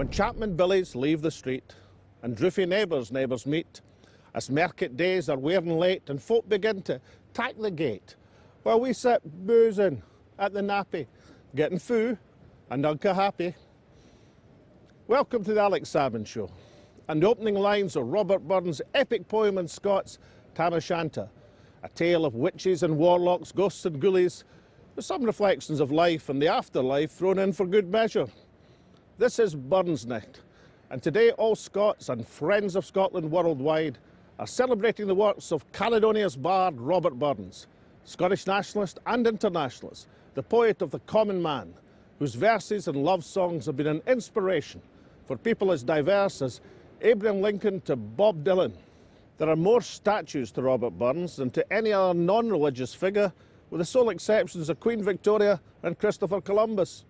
When Chapman billies leave the street, and droofy neighbours meet, as market days are wearing late, and folk begin to tack the gate, while we sit boozing at the nappy, getting foo and unca happy. Welcome to the Alex Salmond Show, and the opening lines of Robert Burns' epic poem in Scots, Tam O'Shanter, a tale of witches and warlocks, ghosts and ghoulies, with some reflections of life and the afterlife thrown in for good measure. This is Burns Night, and today all Scots and friends of Scotland worldwide are celebrating the works of Caledonia's bard Robert Burns, Scottish nationalist and internationalist, the poet of the common man, whose verses and love songs have been an inspiration for people as diverse as Abraham Lincoln to Bob Dylan. There are more statues to Robert Burns than to any other non-religious figure, with the sole exceptions of Queen Victoria and Christopher Columbus.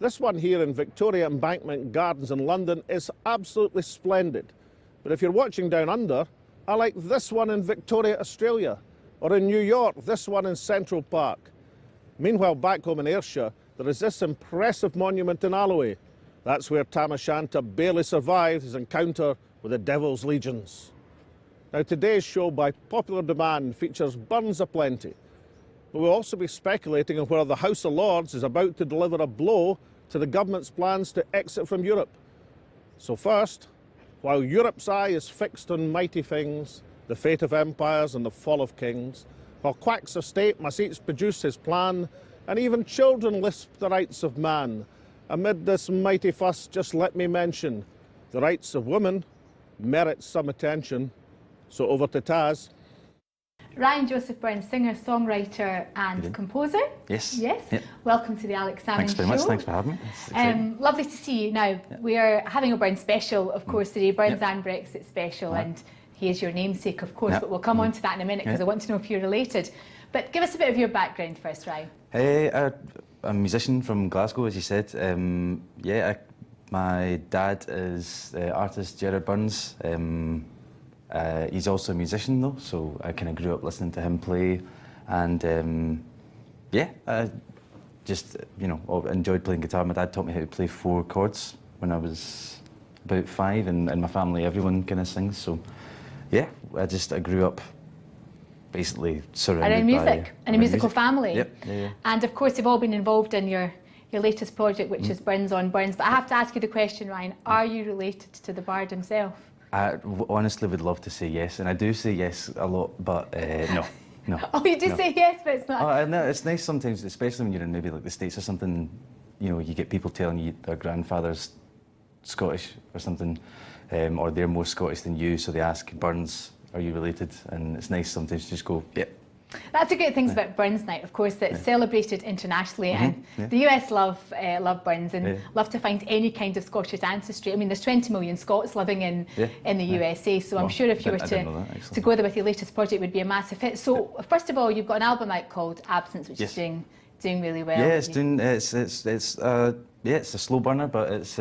This one here in Victoria Embankment Gardens in London is absolutely splendid. But if you're watching down under, I like this one in Victoria, Australia, or in New York, this one in Central Park. Meanwhile, back home in Ayrshire, there is this impressive monument in Alloway. That's where Tam O'Shanter barely survived his encounter with the Devil's Legions. Now, today's show, by popular demand, features Burns aplenty, but we'll also be speculating on whether the House of Lords is about to deliver a blow to the government's plans to exit from Europe. So first, while Europe's eye is fixed on mighty things, the fate of empires and the fall of kings, while quacks of state must each produce his plan, and even children lisp the rights of man, amid this mighty fuss, just let me mention, the rights of women merit some attention. So over to Taz. Ryan Joseph Burns, singer, songwriter and composer. Yes. Yes. Yep. Welcome to the Alex Salmond Show. Thanks very much. Thanks for having me. Lovely to see you. Now, we are having a Burns special, of course, today, Burns and Brexit special, and he is your namesake, of course, but we'll come on to that in a minute because I want to know if you're related. But give us a bit of your background first, Ryan. I'm a musician from Glasgow, as you said. My dad is the artist Gerard Burns. He's also a musician though, so I kind of grew up listening to him play, and I just enjoyed playing guitar. My dad taught me how to play 4 chords when I was about 5, and in my family everyone kind of sings. So yeah, I grew up basically surrounded around music, in a musical family. Yep. Yeah. And of course, you've all been involved in your latest project, which is Burns on Burns. But I have to ask you the question, Ryan: are you related to the bard himself? I honestly would love to say yes, and I do say yes a lot, but no. Oh, you do say yes, but it's not. Oh, no, it's nice sometimes, especially when you're in maybe like the States or something, you get people telling you their grandfather's Scottish or something, or they're more Scottish than you, so they ask, Burns, are you related? And it's nice sometimes to just go, yeah. That's the great things about Burns Night, of course, that it's celebrated internationally, and the US love Burns and love to find any kind of Scottish ancestry. I mean, there's 20 million Scots living in the USA, so I'm sure if you were to go there with your latest project, it would be a massive hit. So first of all, you've got an album out called Absence, which is doing really well. Yeah, it's a slow burner, but it's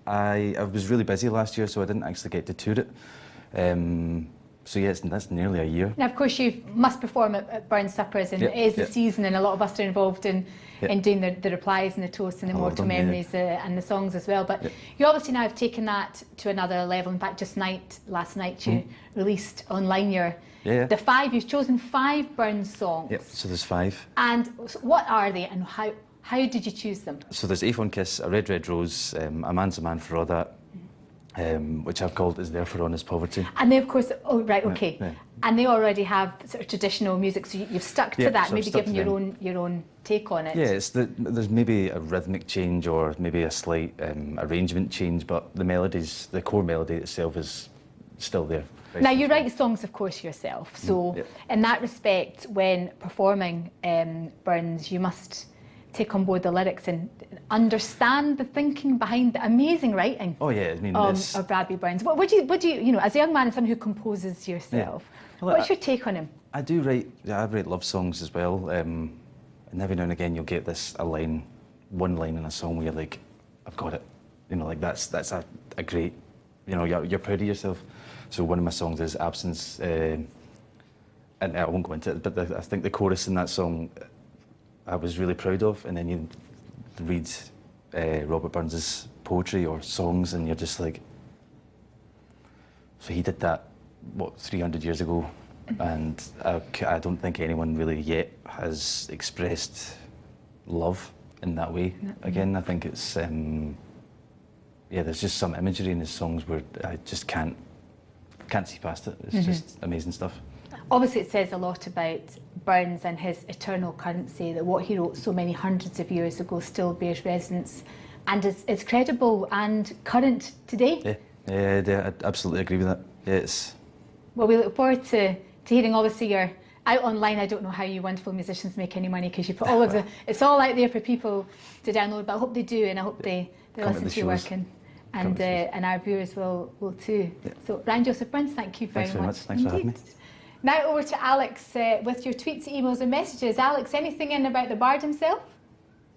I was really busy last year, so I didn't actually get to tour it. So yes, that's nearly a year. Now, of course, you must perform at Burns Suppers, and it is the season, and a lot of us are involved in doing the replies and the toasts and the immortal memories and the songs as well. But you obviously now have taken that to another level. In fact, last night you released online the 5. You've chosen 5 Burns songs. Yep. So there's 5. And what are they, and how did you choose them? So there's A Phone Kiss, A Red Red Rose, A Man's a Man for All That, which I've called Is There for Honest Poverty. And they, of course, and they already have sort of traditional music, so you've stuck to that, maybe given your own take on it. Yeah, there's maybe a rhythmic change or maybe a slight arrangement change, but the melodies, the core melody itself is still there. Now, you write songs, of course, yourself, so in that respect, when performing Burns, you must take on board the lyrics and understand the thinking behind the amazing writing of Bradby Burns. What would you, as a young man and someone who composes yourself, what's your take on him? I write love songs as well, and every now and again you'll get one line in a song where you're like, I've got it, that's a great, you're proud of yourself. So one of my songs is Absence, and I won't go into it, but I think the chorus in that song I was really proud of, and then you read Robert Burns's poetry or songs, and you're just like, so he did that, what, 300 years ago, and I don't think anyone really yet has expressed love in that way. Again, I think it's, there's just some imagery in his songs where I just can't see past it. It's just amazing stuff. Obviously, it says a lot about Burns and his eternal currency, that what he wrote so many hundreds of years ago still bears resonance and is credible and current today. Yeah, I absolutely agree with that. Yeah, well, we look forward to hearing. Obviously, you're out online. I don't know how you wonderful musicians make any money, because you put all of it's all out there for people to download, but I hope they do, and I hope they listen to your work, and our viewers will too. Yeah. So, Ryan Joseph Burns, thank you very much. Thanks for having me. Now over to Alex with your tweets, emails and messages. Alex, anything in about the Bard himself?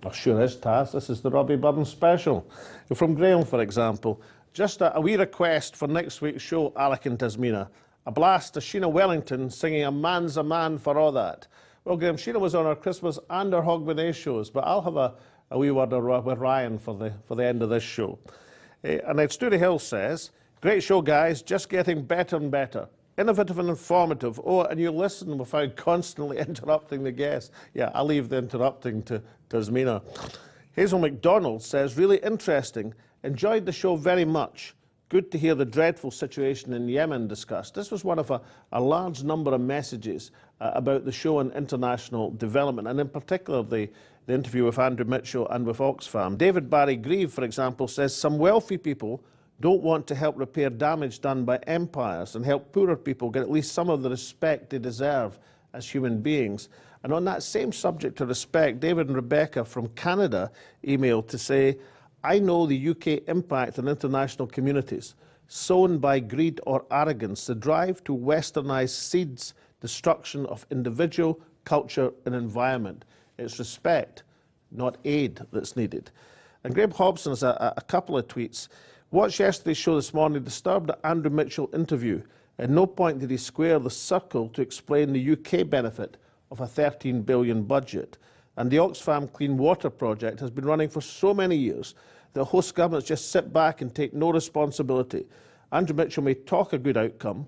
Oh, sure is, Taz. This is the Robbie Burns special. From Graham, for example. Just a wee request for next week's show, Alec and Tasmina. A blast to Sheena Wellington singing A Man's a Man for All That. Well, Graham, Sheena was on our Christmas and our Hogmanay shows, but I'll have a wee word with Ryan for the end of this show. And then Stewart Hill says, great show, guys, just getting better and better. Innovative and informative. Oh, and you listen without constantly interrupting the guests. Yeah, I'll leave the interrupting to Tasmina. Hazel McDonald says, really interesting. Enjoyed the show very much. Good to hear the dreadful situation in Yemen discussed. This was one of a large number of messages about the show and international development, and in particular the interview with Andrew Mitchell and with Oxfam. David Barry Grieve, for example, says some wealthy people don't want to help repair damage done by empires and help poorer people get at least some of the respect they deserve as human beings. And on that same subject of respect, David and Rebecca from Canada emailed to say, I know the UK impact on international communities, sown by greed or arrogance, the drive to westernise seeds destruction of individual, culture and environment. It's respect, not aid, that's needed. And Graham Hobson has a couple of tweets. Watched yesterday's show this morning, disturbed the Andrew Mitchell interview. At no point did he square the circle to explain the UK benefit of a 13 billion budget. And the Oxfam Clean Water Project has been running for so many years that host governments just sit back and take no responsibility. Andrew Mitchell may talk a good outcome,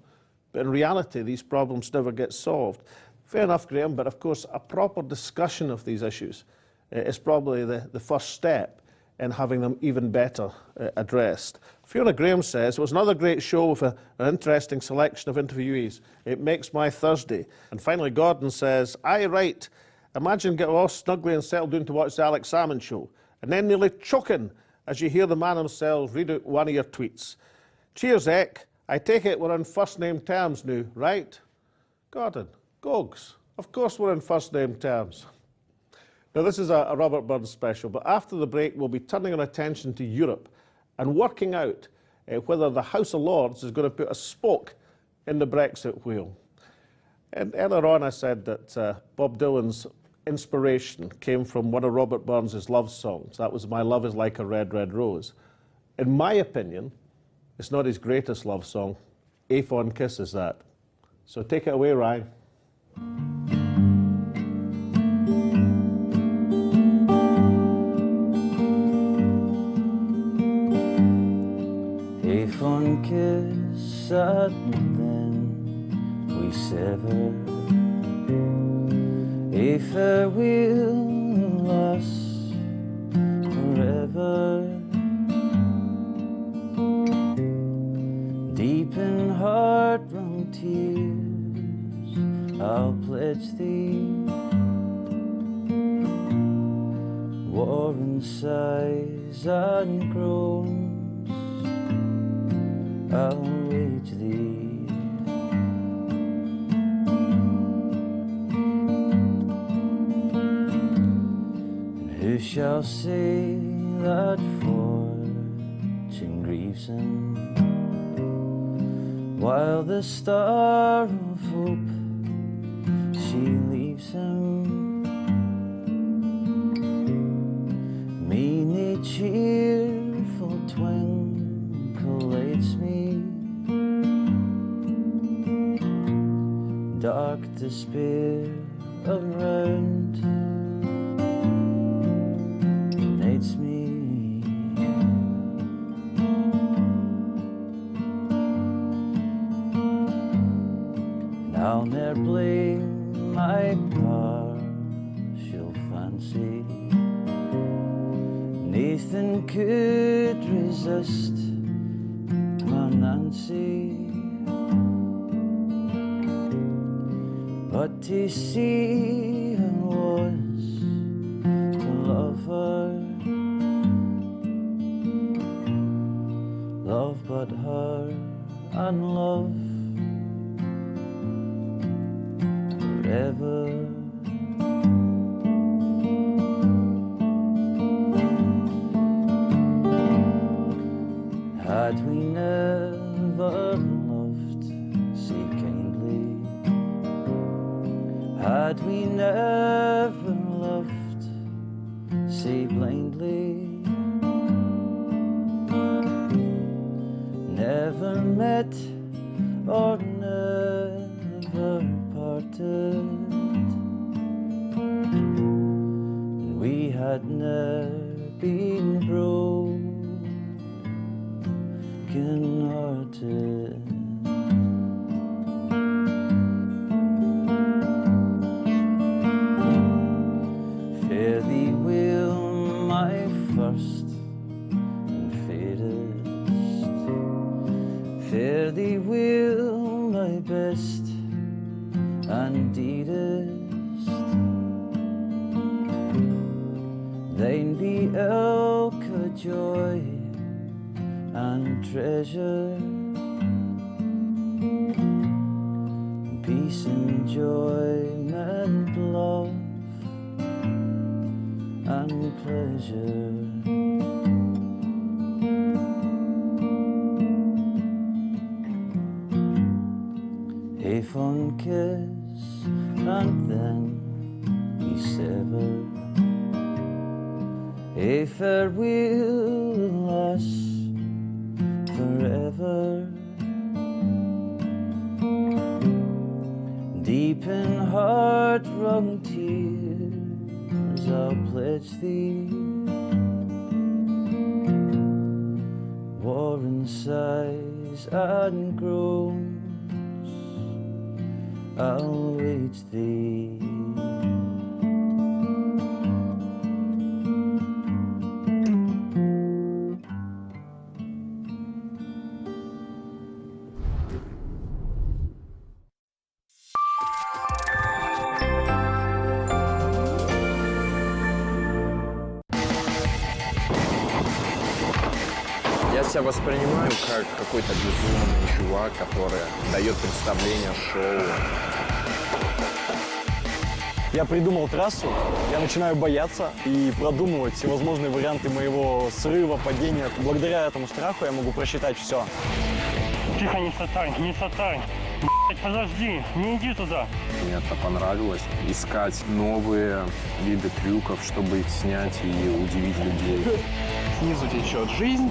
but in reality these problems never get solved. Fair enough, Graham, but of course a proper discussion of these issues is probably the first step in having them even better addressed. Fiona Graham says, it was another great show with an interesting selection of interviewees. It makes my Thursday. And finally, Gordon says, aye, right. Imagine getting all snugly and settled down to watch the Alex Salmond Show, and then nearly choking as you hear the man himself read out one of your tweets. Cheers, Eck. I take it we're on first name terms now, right? Gordon, Gogs, of course we're on first name terms. Now, this is a Robert Burns special, but after the break, we'll be turning our attention to Europe and working out whether the House of Lords is going to put a spoke in the Brexit wheel. And earlier on, I said that Bob Dylan's inspiration came from one of Robert Burns' love songs. That was My Love is Like a Red, Red Rose. In my opinion, it's not his greatest love song. A Fond Kiss is that. So take it away, Ryan. A fond kiss and then we sever. A farewell lasts forever. Deep in heart-wrung tears I'll pledge thee. War and sighs and groans I'll wage thee. And who shall say that fortune grieves him, while the star of hope she leaves him? Mean a cheerful twinkle lights me, dark despair around unites me. Nathan could resist my Nancy, but to see her was to love her, love but her and love forever. Had we never loved so kindly, had we never loved so blindly, never met or never parted, and we had never been broken-hearted. Fare thee well, my first and fairest, fare thee well, my best and dearest. Thine be ilka joy and treasure, peace, enjoyment, love and pleasure. A fond kiss and then he severed, a farewell lass forever. Deep in heart-wrung tears I'll pledge thee, war and sighs and groans I'll wage thee. Я себя воспринимаю как какой-то безумный чувак, который дает представление, шоу. Я придумал трассу, я начинаю бояться и продумывать всевозможные варианты моего срыва, падения. Благодаря этому страху я могу просчитать все. Тихо, не сатай, не сатай. Подожди, не иди туда. Мне это понравилось. Искать новые виды трюков, чтобы их снять и удивить людей. Снизу течет жизнь,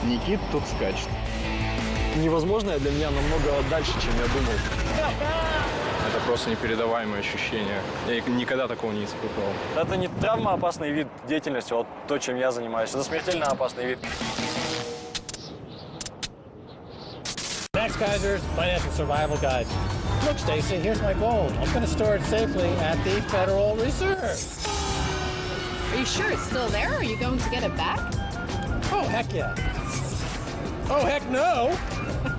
Никит тут скачет. Невозможное для меня намного дальше, чем я думал. Это просто непередаваемое ощущение. Я никогда такого не испытывал. Это не травмоопасный вид деятельности, вот то, чем я занимаюсь. Это смертельно опасный вид. Max Kaiser's Financial Survival Guide. Look, Stacy, here's my gold. I'm going to store it safely at the Federal Reserve. Are you sure it's still there? Are you going to get it back? Oh, heck yeah. Oh, heck no.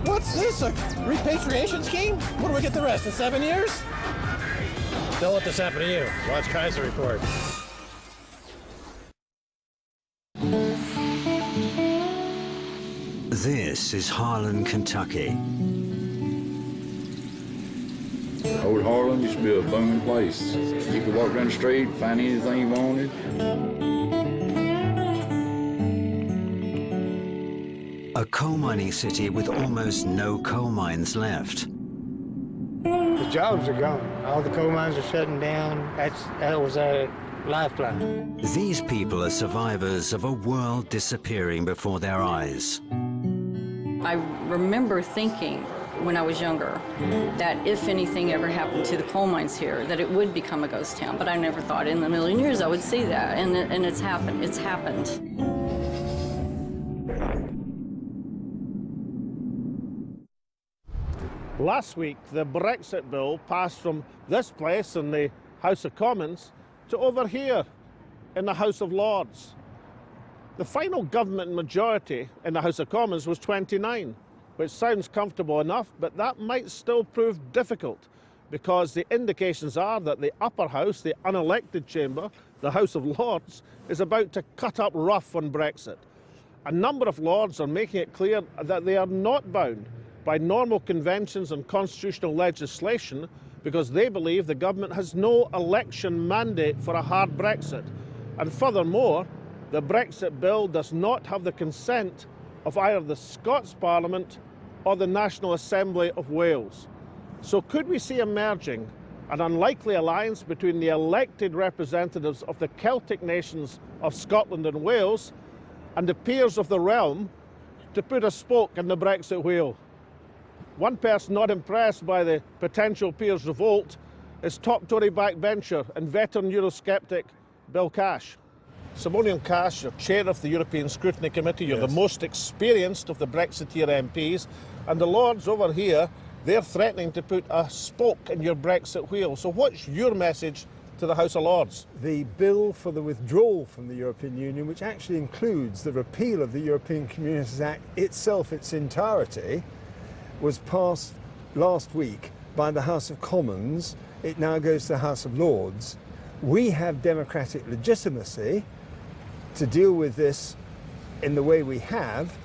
What's this, a repatriation scheme? What do we get the rest, in 7 years? Don't let this happen to you. Watch Kaiser Report. This is Harlan, Kentucky. Old Harlan used to be a booming place. You could walk down the street, find anything you wanted. A coal mining city with almost no coal mines left. The jobs are gone. All the coal mines are shutting down. That was our lifeline. These people are survivors of a world disappearing before their eyes. I remember thinking when I was younger that if anything ever happened to the coal mines here, that it would become a ghost town. But I never thought in a million years I would see that, and it's happened. It's happened. Last week, the Brexit Bill passed from this place in the House of Commons to over here in the House of Lords. The final government majority in the House of Commons was 29, which sounds comfortable enough, but that might still prove difficult because the indications are that the upper house, the unelected chamber, the House of Lords, is about to cut up rough on Brexit. A number of Lords are making it clear that they are not bound by normal conventions and constitutional legislation because they believe the government has no election mandate for a hard Brexit. And furthermore, the Brexit Bill does not have the consent of either the Scots Parliament or the National Assembly of Wales. So could we see emerging an unlikely alliance between the elected representatives of the Celtic nations of Scotland and Wales and the peers of the realm to put a spoke in the Brexit wheel? One person not impressed by the potential peers' revolt is top Tory backbencher and veteran Eurosceptic Bill Cash. Sir William Cash, you're chair of the European Scrutiny Committee, you're the most experienced of the Brexiteer MPs, and the Lords over here, they're threatening to put a spoke in your Brexit wheel. So what's your message to the House of Lords? The bill for the withdrawal from the European Union, which actually includes the repeal of the European Communities Act itself, its entirety, was passed last week by the House of Commons. It now goes to the House of Lords. We have democratic legitimacy to deal with this in the way we have.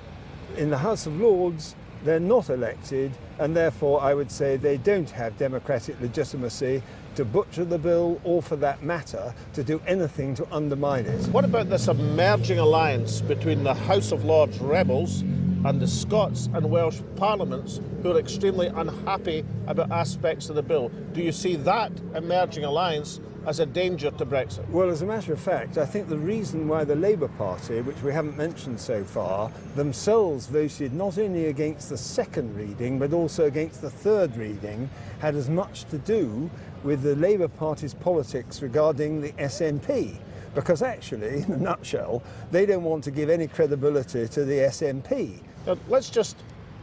In the House of Lords, they're not elected, and therefore I would say they don't have democratic legitimacy to butcher the bill, or for that matter, to do anything to undermine it. What about this emerging alliance between the House of Lords rebels and the Scots and Welsh parliaments who are extremely unhappy about aspects of the bill? Do you see that emerging alliance as a danger to Brexit? Well, as a matter of fact, I think the reason why the Labour Party, which we haven't mentioned so far, themselves voted not only against the second reading but also against the third reading, had as much to do with the Labour Party's politics regarding the SNP. Because actually, in a nutshell, they don't want to give any credibility to the SNP. Now, let's just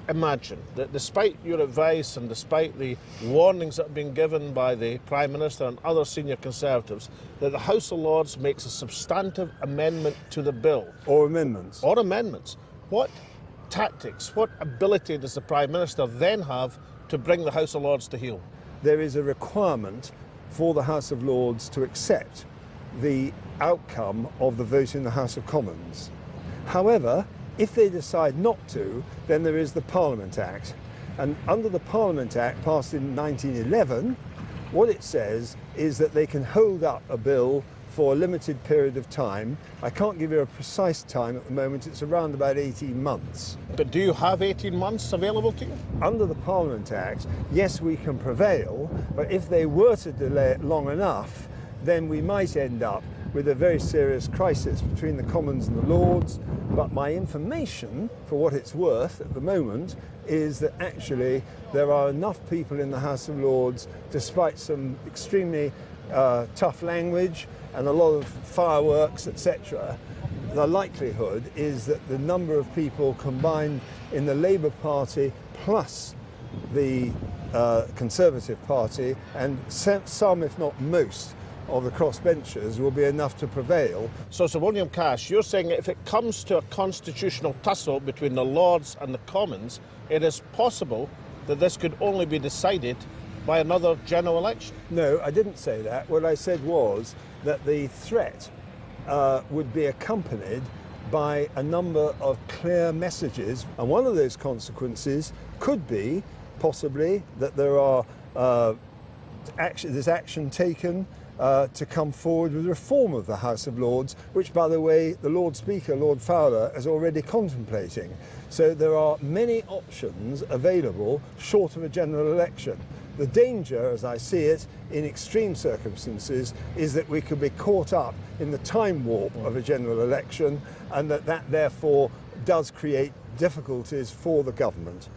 imagine that despite your advice and despite the warnings that have been given by the Prime Minister and other senior Conservatives, that the House of Lords makes a substantive amendment to the bill. Or amendments. Or amendments. What tactics, what ability does the Prime Minister then have to bring the House of Lords to heel? There is a requirement for the House of Lords to accept the outcome of the vote in the House of Commons. However, if they decide not to, then there is the Parliament Act. And under the Parliament Act, passed in 1911, what it says is that they can hold up a bill for a limited period of time. I can't give you a precise time at the moment, it's around about 18 months. But do you have 18 months available to you? Under the Parliament Act, yes, we can prevail, but if they were to delay it long enough, then we might end up with a very serious crisis between the Commons and the Lords. But my information, for what it's worth at the moment, is that actually there are enough people in the House of Lords, despite some extremely tough language and a lot of fireworks, etc. The likelihood is that the number of people combined in the Labour Party plus the Conservative Party, and some, if not most, of the crossbenchers will be enough to prevail. So, Sir William Cash, you're saying that if it comes to a constitutional tussle between the Lords and the Commons, it is possible that this could only be decided by another general election? No, I didn't say that. What I said was that the threat would be accompanied by a number of clear messages, and one of those consequences could be possibly that there are there's action taken to come forward with reform of the House of Lords, which, by the way, the Lord Speaker, Lord Fowler, is already contemplating. So there are many options available short of a general election. The danger, as I see it, in extreme circumstances, is that we could be caught up in the time warp of a general election, and that therefore does create difficulties for the government.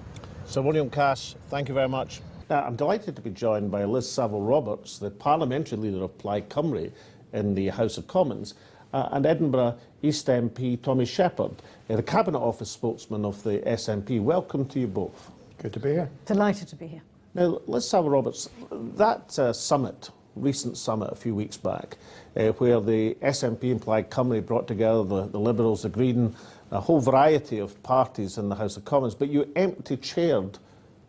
Sir William Cash, thank you very much. I'm delighted to be joined by Liz Saville-Roberts, the parliamentary leader of Plaid Cymru in the House of Commons, and Edinburgh East MP Tommy Sheppard, the Cabinet Office spokesman of the SNP. Welcome to you both. Good to be here. Delighted to be here. Now, Liz Saville-Roberts, that summit recent summit a few weeks back, where the SNP and Plaid Cymru brought together the Liberals, the Green, a whole variety of parties in the House of Commons, but you empty-chaired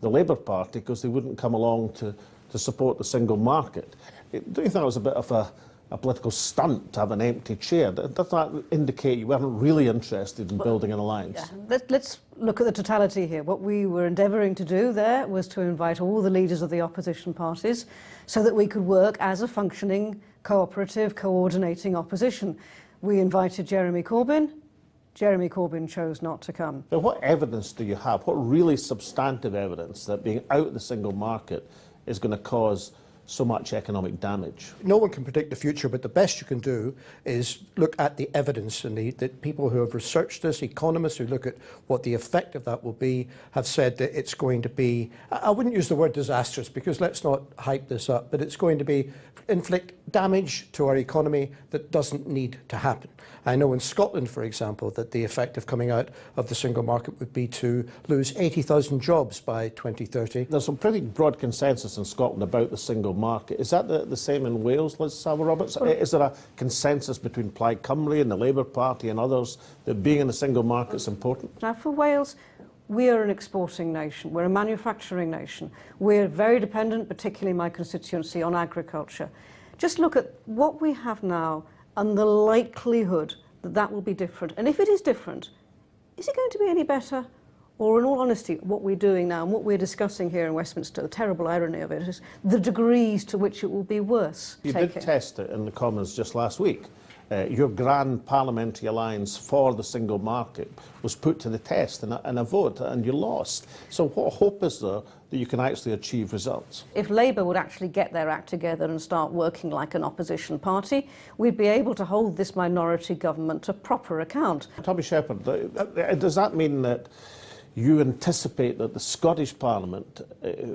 the Labour Party because they wouldn't come along to support the single market. Do you think it was a bit of a political stunt to have an empty chair? Does that indicate you weren't really interested in building an alliance? Yeah. Let's look at the totality here. What we were endeavouring to do there was to invite all the leaders of the opposition parties so that we could work as a functioning, cooperative, coordinating opposition. We invited Jeremy Corbyn. Jeremy Corbyn chose not to come. Now, what evidence do you have? What really substantive evidence that being out of the single market is going to cause so much economic damage? No one can predict the future, but the best you can do is look at the evidence, and the people who have researched this, economists who look at what the effect of that will be, have said that it's going to be, I wouldn't use the word disastrous because let's not hype this up, but it's going to inflict damage to our economy that doesn't need to happen. I know in Scotland, for example, that the effect of coming out of the single market would be to lose 80,000 jobs by 2030. There's some pretty broad consensus in Scotland about the single market. Is that the same in Wales, Liz Saville-Roberts? Is there a consensus between Plaid Cymru and the Labour Party and others that being in the single market is important? Now, for Wales, we are an exporting nation. We're a manufacturing nation. We're very dependent, particularly my constituency, on agriculture. Just look at what we have now and the likelihood that that will be different. And if it is different, is it going to be any better? Or in all honesty, what we're doing now and what we're discussing here in Westminster, the terrible irony of it is the degrees to which it will be worse. You did test it in the Commons just last week. Your grand parliamentary alliance for the single market was put to the test in a vote and you lost. So what hope is there that you can actually achieve results? If Labour would actually get their act together and start working like an opposition party, we'd be able to hold this minority government to proper account. Tommy Sheppard, does that mean that you anticipate that the Scottish Parliament,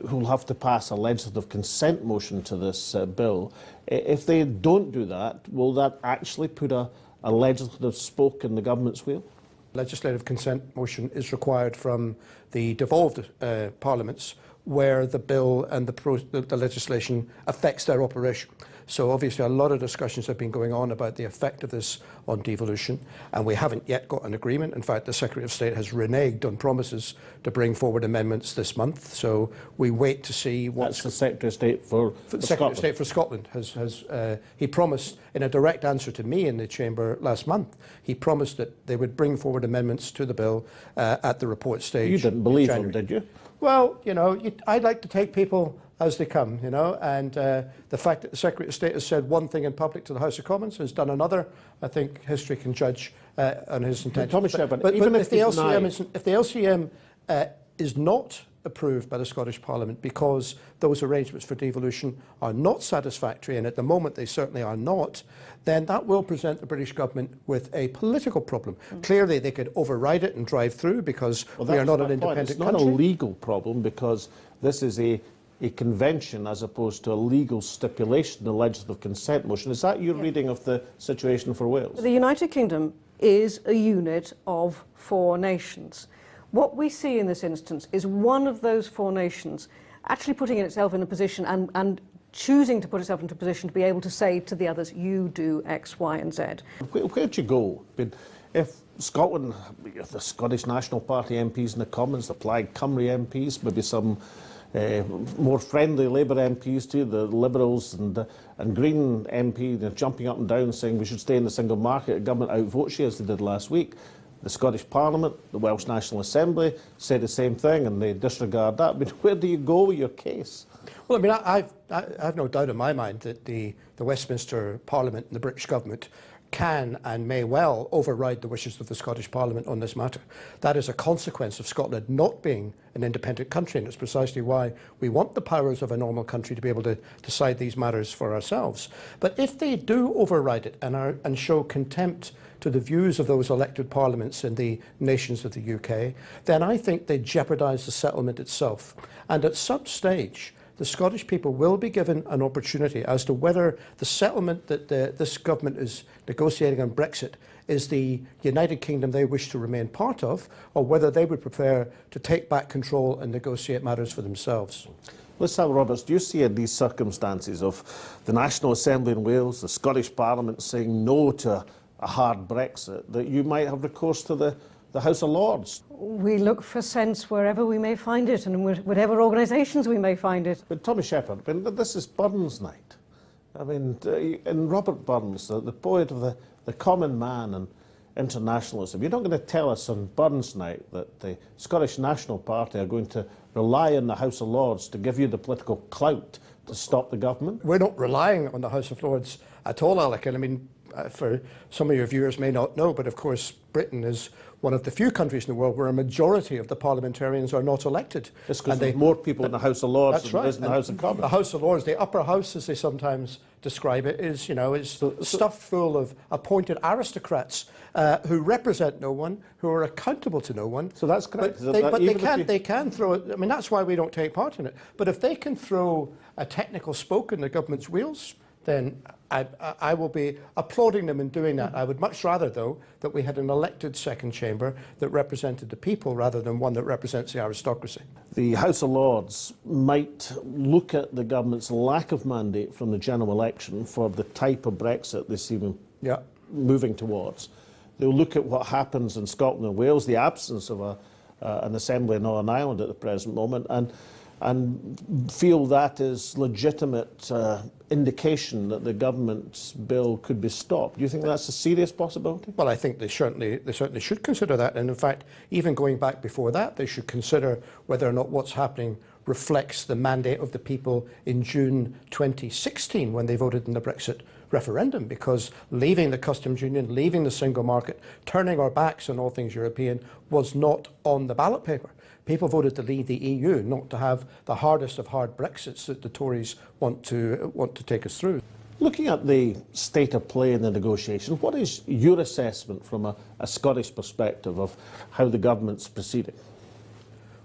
who will have to pass a legislative consent motion to this bill, if they don't do that, will that actually put a legislative spoke in the government's wheel? Legislative consent motion is required from the devolved parliaments where the bill and the legislation affects their operation. So obviously a lot of discussions have been going on about the effect of this on devolution, and we haven't yet got an agreement. In fact, the Secretary of State has reneged on promises to bring forward amendments this month. So we wait to see what the Secretary of State for Secretary of State for Scotland he promised in a direct answer to me in the Chamber last month. He promised that they would bring forward amendments to the bill at the report stage. You didn't believe him, did you? Well, you know, I'd like to take people as they come, you know, and the fact that the Secretary of State has said one thing in public to the House of Commons, has done another, I think history can judge on his intentions. Tommy Sheppard, but if the LCM is not approved by the Scottish Parliament because those arrangements for devolution are not satisfactory, and at the moment they certainly are not, then that will present the British government with a political problem. Clearly they could override it and drive through because we are not an independent country. It's not a legal problem because this is a convention as opposed to a legal stipulation, the legislative consent motion. Is that your reading of the situation for Wales? The United Kingdom is a unit of 4 nations. What we see in this instance is one of those 4 nations actually putting itself in a position and choosing to put itself into a position to be able to say to the others, you do X, Y and Z. Where'd you go? If Scotland, the Scottish National Party MPs in the Commons, the Plaid Cymru MPs, maybe some more friendly Labour MPs too, the Liberals and Green MP, they're jumping up and down saying we should stay in the single market, government outvotes you as they did last week. The Scottish Parliament, the Welsh National Assembly say the same thing and they disregard that. But where do you go with your case? Well, I mean, I have no doubt in my mind that the Westminster Parliament and the British government can and may well override the wishes of the Scottish Parliament on this matter. That is a consequence of Scotland not being an independent country, and it's precisely why we want the powers of a normal country to be able to decide these matters for ourselves. But if they do override it and show contempt to the views of those elected parliaments in the nations of the UK, then I think they jeopardise the settlement itself. And at some stage, the Scottish people will be given an opportunity as to whether the settlement that this government is negotiating on Brexit is the United Kingdom they wish to remain part of, or whether they would prefer to take back control and negotiate matters for themselves. Saville-Roberts, do you see in these circumstances of the National Assembly in Wales, the Scottish Parliament saying no to a hard Brexit, that you might have recourse to the House of Lords? We look for sense wherever we may find it and whatever organisations we may find it. But Tommy Sheppard, I mean, this is Burns night. I mean, and Robert Burns, the poet of the common man and internationalism, you're not going to tell us on Burns night that the Scottish National Party are going to rely on the House of Lords to give you the political clout to stop the government? We're not relying on the House of Lords at all, Alec. And I mean, for some of your viewers may not know, but of course Britain is one of the few countries in the world where a majority of the parliamentarians are not elected. It's because there's more people in the House of Lords than there is in the House of Commons. The House of Lords, the upper house, as they sometimes describe it, is, stuffed full of appointed aristocrats who represent no one, who are accountable to no one. So that's correct. But they can throw it. I mean, that's why we don't take part in it. But if they can throw a technical spoke in the government's wheels, then I will be applauding them in doing that. I would much rather, though, that we had an elected second chamber that represented the people rather than one that represents the aristocracy. The House of Lords might look at the government's lack of mandate from the general election for the type of Brexit they seem moving towards. They'll look at what happens in Scotland and Wales, the absence of an assembly in Northern Ireland at the present moment, and feel that is legitimate indication that the government's bill could be stopped. Do you think that's a serious possibility? Well, I think they certainly should consider that. And in fact, even going back before that, they should consider whether or not what's happening reflects the mandate of the people in June 2016 when they voted in the Brexit referendum, because leaving the customs union, leaving the single market, turning our backs on all things European was not on the ballot paper. People voted to leave the EU, not to have the hardest of hard Brexits that the Tories want to take us through. Looking at the state of play in the negotiation, what is your assessment from a Scottish perspective of how the government's proceeding?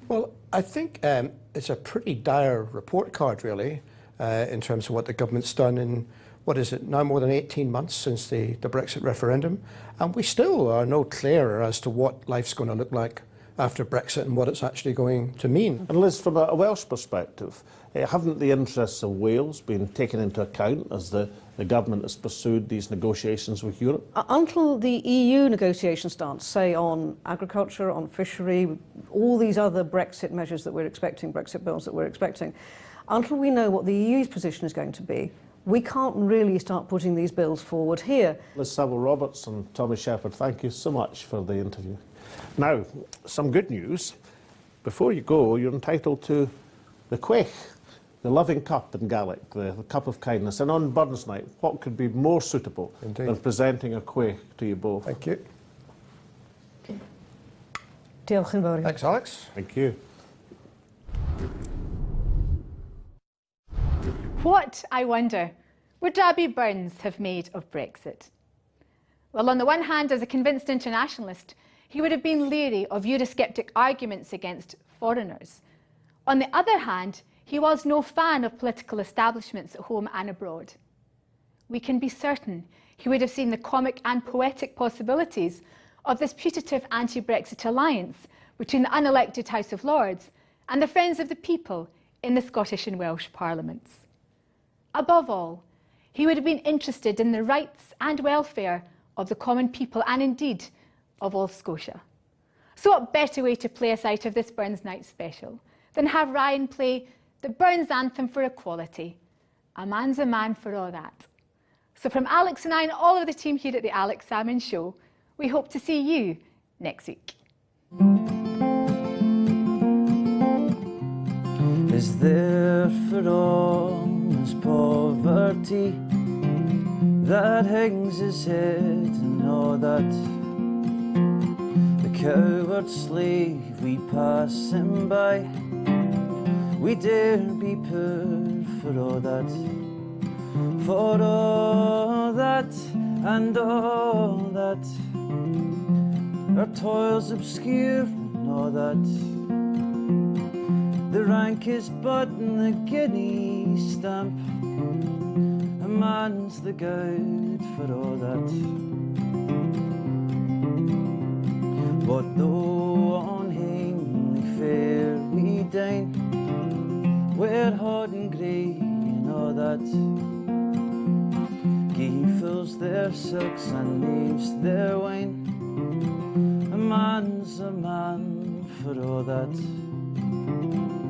Well, I think it's a pretty dire report card, really, in terms of what the government's done in, what is it, now more than 18 months since the Brexit referendum. And we still are no clearer as to what life's going to look like after Brexit and what it's actually going to mean. And Liz, from a Welsh perspective, haven't the interests of Wales been taken into account as the government has pursued these negotiations with Europe? Until the EU negotiation starts, say on agriculture, on fishery, all these other Brexit measures that we're expecting, Brexit bills that we're expecting, until we know what the EU's position is going to be, we can't really start putting these bills forward here. Liz Saville-Roberts and Tommy Sheppard, thank you so much for the interview. Now, some good news. Before you go, you're entitled to the Quaich, the loving cup in Gaelic, the cup of kindness. And on Burns night, what could be more suitable than presenting a Quaich to you both? Thank you. Diolch yn fawr. Thanks, Alex. Thank you. What, I wonder, would Darby Burns have made of Brexit? Well, on the one hand, as a convinced internationalist, he would have been leery of Eurosceptic arguments against foreigners. On the other hand, he was no fan of political establishments at home and abroad. We can be certain he would have seen the comic and poetic possibilities of this putative anti-Brexit alliance between the unelected House of Lords and the Friends of the People in the Scottish and Welsh parliaments. Above all, he would have been interested in the rights and welfare of the common people and indeed of all Scotia. So what better way to play us out of this Burns Night special than have Ryan play the Burns anthem for equality. A man's a man for all that. So from Alex and I and all of the team here at the Alex Salmond Show, we hope to see you next week. Is there for all this poverty that hangs his head and all that? Coward slave, we pass him by. We dare be poor for all that. For all that and all that. Our toils obscure and all that. The rank is but in the guinea stamp. A man's the guide for all that. But though on Hingley fair we dine, where that. He fills their silks and leaves their wine. A man's a man for all that.